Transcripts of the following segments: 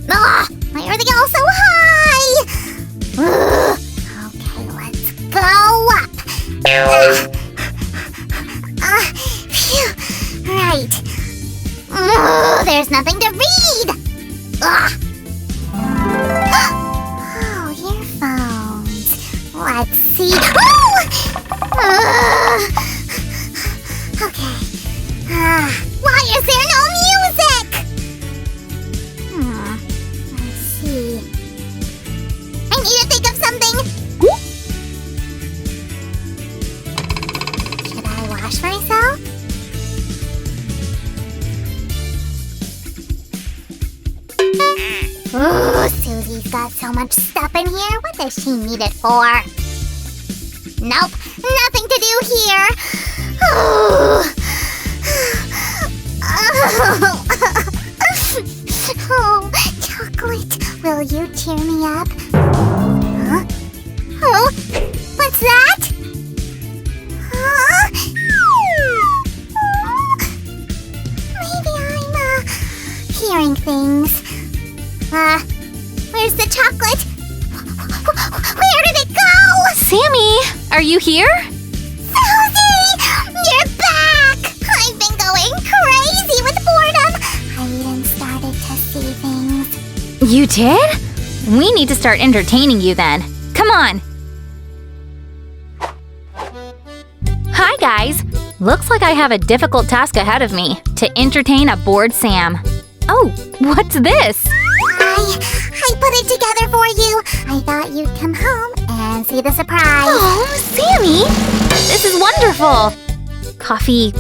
Ugh, why are they all so high? Ugh. Okay, let's go up. Phew. Right. Ugh, there's nothing to read. Ugh. Oh, earphones. Let's see. Oh! Okay. Why is there no music? Let's see. I need to think of something. Should I wash myself? Ooh, Susie's got so much stuff in here. What does she need it for? Nope, nothing to do here. Oh, chocolate, will you cheer me up? Huh? Oh, what's that? Huh? Maybe I'm hearing things. Where's the chocolate? Where did it go? Sammy, are you here? Susie! You're back! I've been going crazy with boredom. I even started to see things. You did? We need to start entertaining you then. Come on. Hi, guys. Looks like I have a difficult task ahead of me to entertain a bored Sam. Oh, what's this? I put it together for you. I thought you'd come home and see the surprise. Oh, Sammy! This is wonderful. Coffee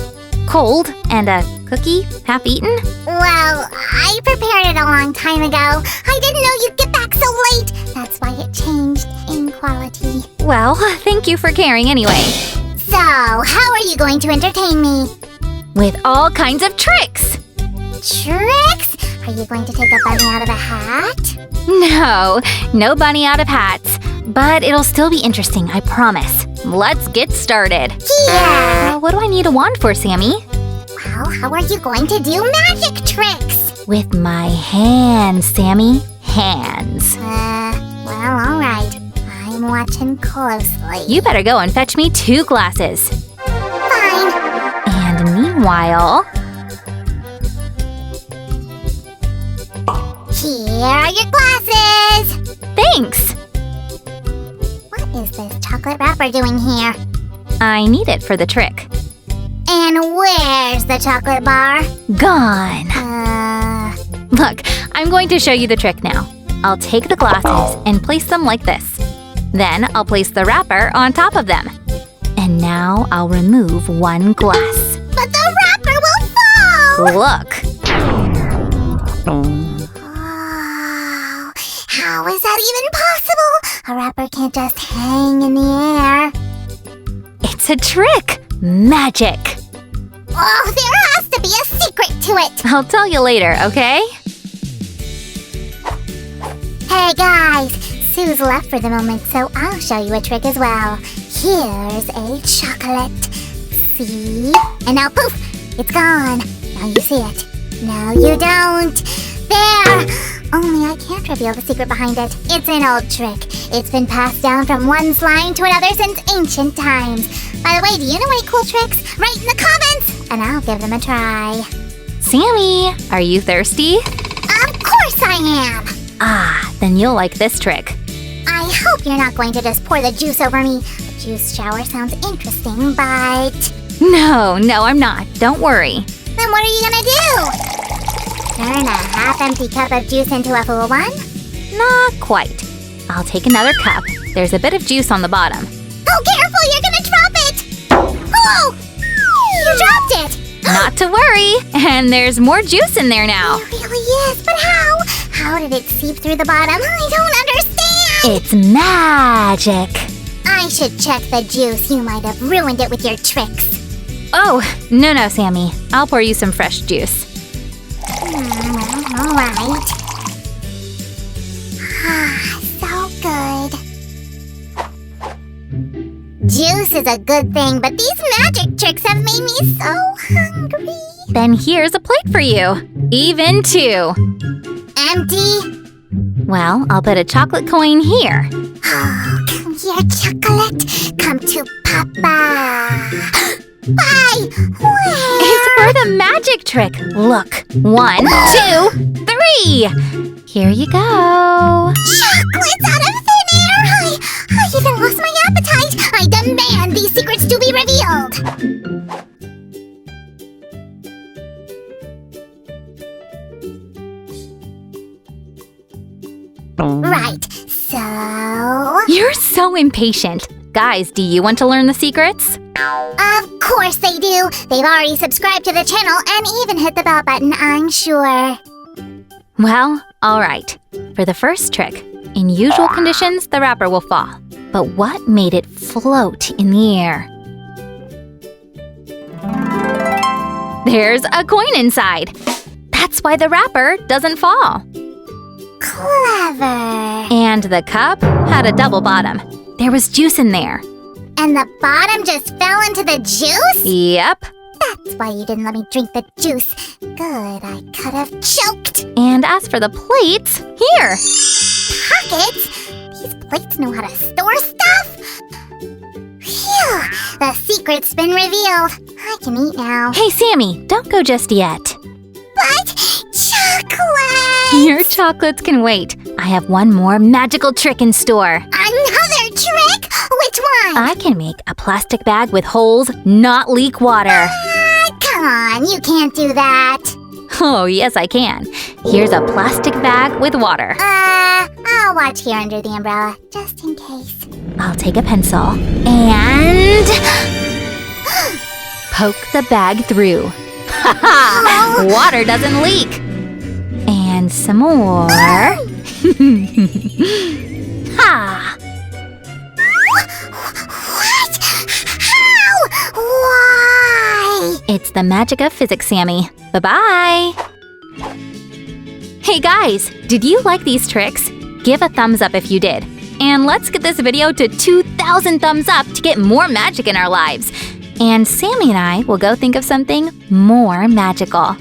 cold and a cookie half eaten? Well, I prepared it a long time ago. I didn't know you'd get back so late. That's why it changed in quality. Well, thank you for caring anyway. So, how are you going to entertain me? With all kinds of tricks. Tricks? Are you going to take a bunny out of a hat? No bunny out of hats. But it'll still be interesting, I promise. Let's get started. Yeah! What do I need a wand for, Sammy? Well, how are you going to do magic tricks? With my hands, Sammy. Hands. Well, alright. I'm watching closely. You better go and fetch me 2 glasses. Fine. And meanwhile... Here are your glasses! Thanks! What is this chocolate wrapper doing here? I need it for the trick. And where's the chocolate bar? Gone. Look, I'm going to show you the trick now. I'll take the glasses and place them like this. Then I'll place the wrapper on top of them. And now I'll remove 1 glass. But the wrapper will fall! Look. Oh, how is that even possible? A wrapper can't just hang in the air. It's a trick. Magic. Oh, there has to be a secret to it. I'll tell you later, okay? Hey guys, Sue's left for the moment, so I'll show you a trick as well. Here's a chocolate. See? And now poof, it's gone. Now you see it. No, you don't. There! Only I can't reveal the secret behind it. It's an old trick. It's been passed down from one slime to another since ancient times. By the way, do you know any cool tricks? Write in the comments, and I'll give them a try. Sammy, are you thirsty? Of course I am! Ah, then you'll like this trick. I hope you're not going to just pour the juice over me. The juice shower sounds interesting, but... No, I'm not. Don't worry. Then what are you gonna do? Turn a half-empty cup of juice into a full one? Not quite. I'll take another cup. There's a bit of juice on the bottom. Oh, careful! You're gonna drop it! Oh! You dropped it! Not to worry. And there's more juice in there now. It really is, but how? How did it seep through the bottom? I don't understand! It's magic. I should check the juice. You might have ruined it with your tricks. Oh, no, Sammy. I'll pour you some fresh juice. Well, all right. So good. Juice is a good thing, but these magic tricks have made me so hungry. Then here's a plate for you. Even 2. Empty? Well, I'll put a chocolate coin here. Oh, come here, chocolate. Come to Papa. Bye! Wait! It's for the magic trick. Look. 1, 2, 3. Here you go. Chocolates out of thin air! I even lost my appetite! I demand these secrets to be revealed! Right, so... You're so impatient. Guys, do you want to learn the secrets? Of course they do! They've already subscribed to the channel and even hit the bell button, I'm sure. Well, all right. For the first trick, in usual conditions, the wrapper will fall. But what made it float in the air? There's a coin inside. That's why the wrapper doesn't fall. Clever! And the cup had a double bottom. There was juice in there. And the bottom just fell into the juice? Yep. That's why you didn't let me drink the juice. Good, I could have choked. And as for the plates, here. Pockets? These plates know how to store stuff? Phew, the secret's been revealed. I can eat now. Hey, Sammy, don't go just yet. But chocolate! Your chocolates can wait. I have one more magical trick in store. Another trick? Which one? I can make a plastic bag with holes not leak water. Come on, you can't do that. Oh, yes, I can. Here's a plastic bag with water. I'll watch here under the umbrella, just in case. I'll take a pencil and poke the bag through. Ha ha! Water doesn't leak. And some more. Ha! What? How? Why? It's the magic of physics, Sammy. Bye-bye. Hey guys, did you like these tricks? Give a thumbs up if you did. And let's get this video to 2,000 thumbs up to get more magic in our lives. And Sammy and I will go think of something more magical.